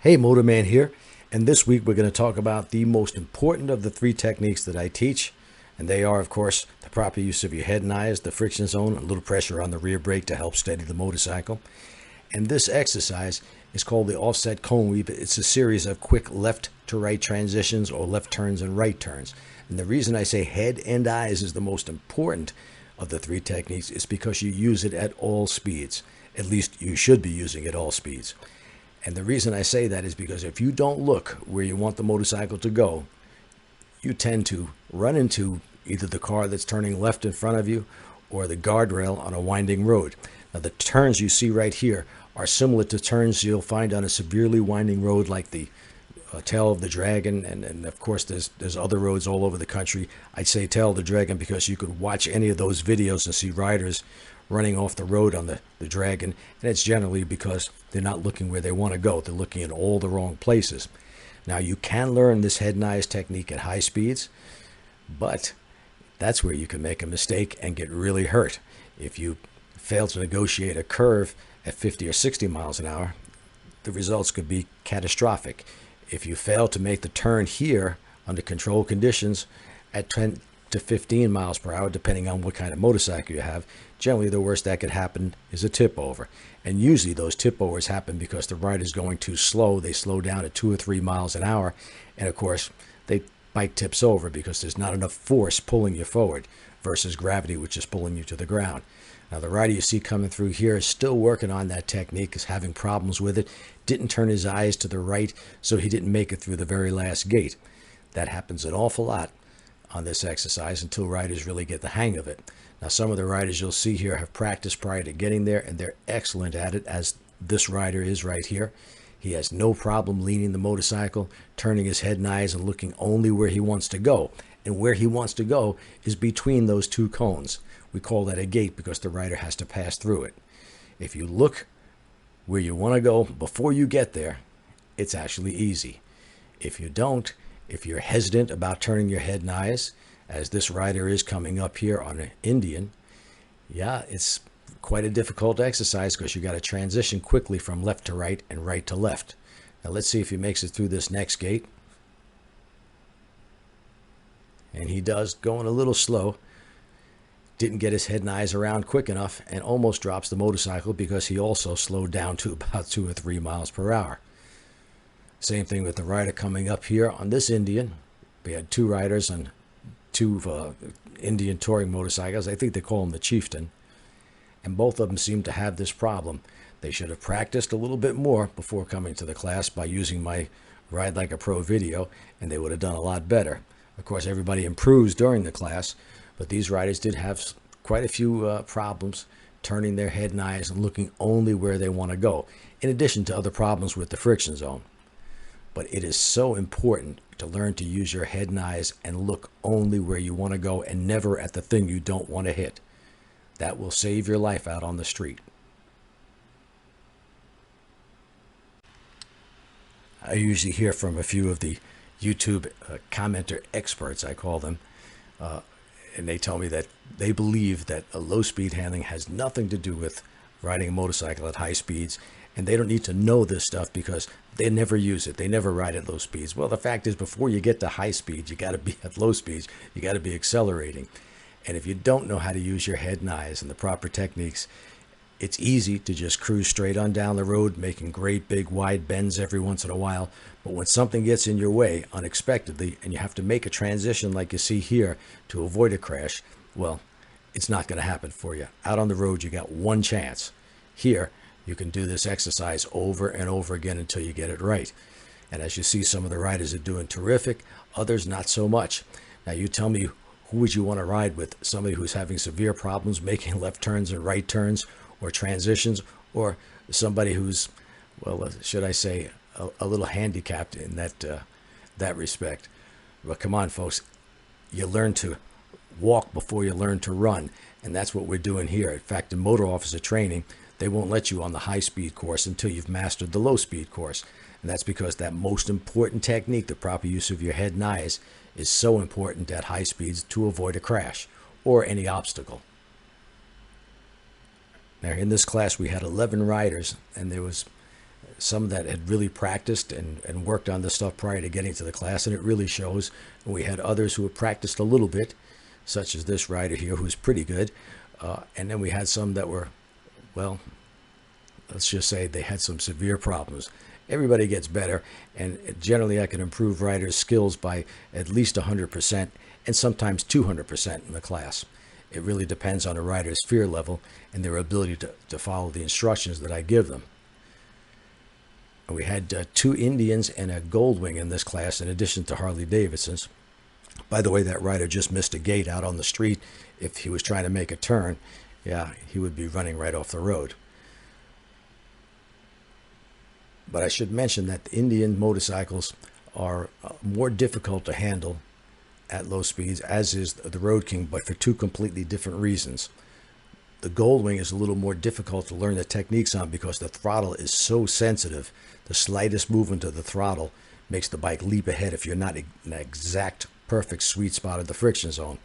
Hey, Motorman here, and this week we're going to talk about the most important of the three techniques that I teach, and they are, of course, the proper use of your head and eyes, the friction zone, a little pressure on the rear brake to help steady the motorcycle. And this exercise is called the offset cone weave. It's a series of quick left to right transitions or left turns and right turns. And the reason I say head and eyes is the most important of the three techniques is because you use it at all speeds. At least you should be using it at all speeds. And the reason I say that is because if you don't look where you want the motorcycle to go, you tend to run into either the car that's turning left in front of you or the guardrail on a winding road. Now, the turns you see right here are similar to turns you'll find on a severely winding road like the Tail of the Dragon, and of course there's other roads all over the country. I'd say Tail of the Dragon because you could watch any of those videos and see riders running off the road on the Dragon, and it's generally because they're not looking where they want to go. They're looking in all the wrong places. Now, you can learn this head and eyes technique at high speeds, but that's where you can make a mistake and get really hurt. If you fail to negotiate a curve at 50 or 60 miles an hour, the results could be catastrophic. If you fail to make the turn here under controlled conditions at 10 to 15 miles per hour, depending on what kind of motorcycle you have, generally the worst that could happen is a tip over. And usually those tip overs happen because the rider's going too slow. They slow down at 2 or 3 miles an hour, and of course they bike tips over because there's not enough force pulling you forward versus gravity, which is pulling you to the ground. Now, the rider you see coming through here is still working on that technique, is having problems with it, didn't turn his eyes to the right, so he didn't make it through the very last gate. That happens an awful lot on this exercise until riders really get the hang of it. Now, some of the riders you'll see here have practiced prior to getting there, and they're excellent at it, as this rider is right here. He has no problem leaning the motorcycle, turning his head and eyes, and looking only where he wants to go. And where he wants to go is between those two cones. We call that a gate because the rider has to pass through it. If you look where you want to go before you get there, it's actually easy. If you don't, if you're hesitant about turning your head and eyes, as this rider is coming up here on an Indian, yeah, it's quite a difficult exercise because you got to transition quickly from left to right and right to left. Now let's see if he makes it through this next gate. And he does, going a little slow. Didn't get his head and eyes around quick enough and almost drops the motorcycle because he also slowed down to about 2 or 3 miles per hour. Same thing with the rider coming up here on this Indian. We had two riders on two Indian touring motorcycles. I think they call them the Chieftain. And both of them seem to have this problem. They should have practiced a little bit more before coming to the class by using my Ride Like a Pro video, and they would have done a lot better. Of course, everybody improves during the class, but these riders did have quite a few problems turning their head and eyes and looking only where they want to go, in addition to other problems with the friction zone. But it is so important to learn to use your head and eyes and look only where you want to go and never at the thing you don't want to hit. That will save your life out on the street. I usually hear from a few of the YouTube commenter experts, I call them, and they tell me that they believe that a low-speed handling has nothing to do with riding a motorcycle at high speeds, and they don't need to know this stuff because they never use it. They never ride at low speeds. Well, the fact is, before you get to high speeds, you got to be at low speeds. You got to be accelerating. And if you don't know how to use your head and eyes and the proper techniques, it's easy to just cruise straight on down the road, making great big wide bends every once in a while. But when something gets in your way unexpectedly and you have to make a transition like you see here to avoid a crash, well, it's not going to happen for you. Out on the road, you got one chance. Here, you can do this exercise over and over again until you get it right. And as you see, some of the riders are doing terrific, others not so much. Now, you tell me, who would you want to ride with? Somebody who's having severe problems making left turns and right turns or transitions, or somebody who's, well, should I say, a little handicapped in that respect? But come on, folks, you learn to walk before you learn to run, and that's what we're doing here. In fact, in motor officer training, they won't let you on the high-speed course until you've mastered the low-speed course. And that's because that most important technique, the proper use of your head and eyes, is so important at high speeds to avoid a crash or any obstacle. Now, in this class, we had 11 riders, and there was some that had really practiced and worked on this stuff prior to getting to the class, and it really shows. And we had others who had practiced a little bit, such as this rider here, who's pretty good. And then we had some that were, well, let's just say they had some severe problems. Everybody gets better, and generally I can improve riders' skills by at least 100% and sometimes 200% in the class. It really depends on a rider's fear level and their ability to follow the instructions that I give them. And we had 2 Indians and a Goldwing in this class, in addition to Harley Davidsons. By the way, that rider just missed a gate out on the street. If he was trying to make a turn, yeah, he would be running right off the road. But I should mention that the Indian motorcycles are more difficult to handle at low speeds, as is the Road King, but for 2 completely different reasons. The Goldwing is a little more difficult to learn the techniques on because the throttle is so sensitive. The slightest movement of the throttle makes the bike leap ahead if you're not in an exact perfect sweet spot of the friction zone.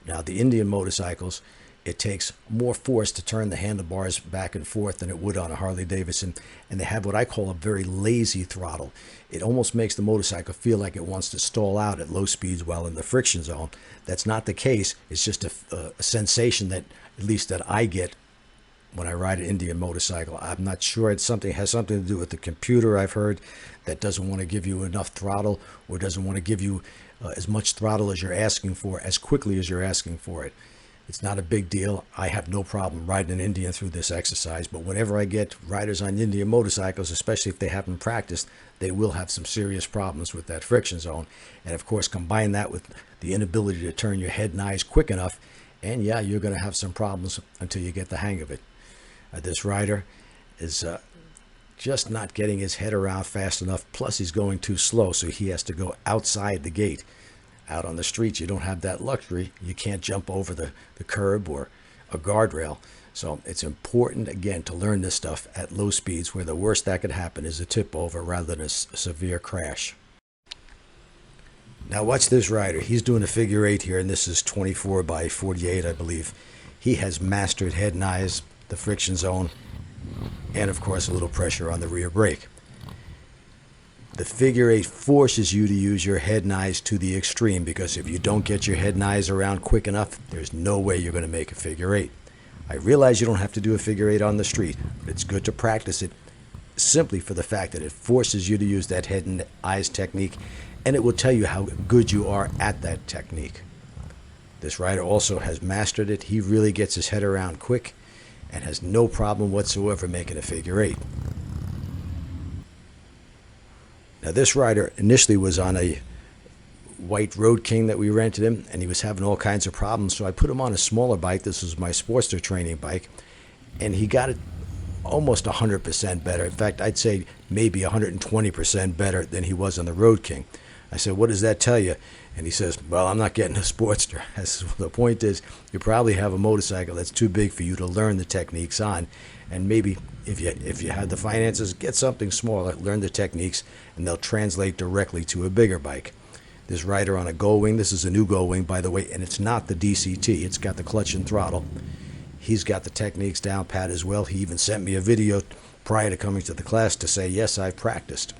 Now, the Indian motorcycles, it takes more force to turn the handlebars back and forth than it would on a Harley Davidson, and they have what I call a very lazy throttle. It almost makes the motorcycle feel like it wants to stall out at low speeds while in the friction zone. That's not the case. It's just a sensation that, at least that I get when I ride an Indian motorcycle. I'm not sure it has something to do with the computer, I've heard, that doesn't want to give you enough throttle, or doesn't want to give you as much throttle as you're asking for as quickly as you're asking for it. It's not a big deal. I have no problem riding an Indian through this exercise, but whenever I get riders on Indian motorcycles, especially if they haven't practiced, they will have some serious problems with that friction zone. And of course, combine that with the inability to turn your head and eyes quick enough, and yeah, you're going to have some problems until you get the hang of it. This rider is just not getting his head around fast enough, plus he's going too slow, so he has to go outside the gate. Out on the streets, you don't have that luxury. You can't jump over the curb or a guardrail. So it's important, again, to learn this stuff at low speeds, where the worst that could happen is a tip over rather than a severe crash. Now watch this rider. He's doing a figure 8 here, and this is 24 by 48, I believe. He has mastered head and eyes, the friction zone, and of course a little pressure on the rear brake. The figure 8 forces you to use your head and eyes to the extreme, because if you don't get your head and eyes around quick enough, there's no way you're going to make a figure 8. I realize you don't have to do a figure 8 on the street, but it's good to practice it simply for the fact that it forces you to use that head and eyes technique, and it will tell you how good you are at that technique. This rider also has mastered it. He really gets his head around quick and has no problem whatsoever making a figure 8. Now, this rider initially was on a white Road King that we rented him, and he was having all kinds of problems, so I put him on a smaller bike. This was my Sportster training bike, and he got it almost 100% better. In fact, I'd say maybe 120% better than he was on the Road King. I said, "What does that tell you?" And he says, "Well, I'm not getting a Sportster." I said, "Well, the point is, you probably have a motorcycle that's too big for you to learn the techniques on, and maybe if you have the finances, get something smaller, learn the techniques, and they'll translate directly to a bigger bike." This rider on a Goldwing, this is a new Goldwing, by the way, and it's not the DCT. It's got the clutch and throttle. He's got the techniques down pat as well. He even sent me a video prior to coming to the class to say, yes, I've practiced.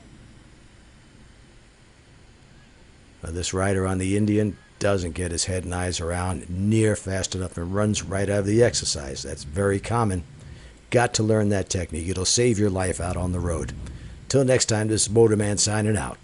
Now, this rider on the Indian doesn't get his head and eyes around near fast enough and runs right out of the exercise. That's very common. Got to learn that technique. It'll save your life out on the road. Till next time, this is Motorman signing out.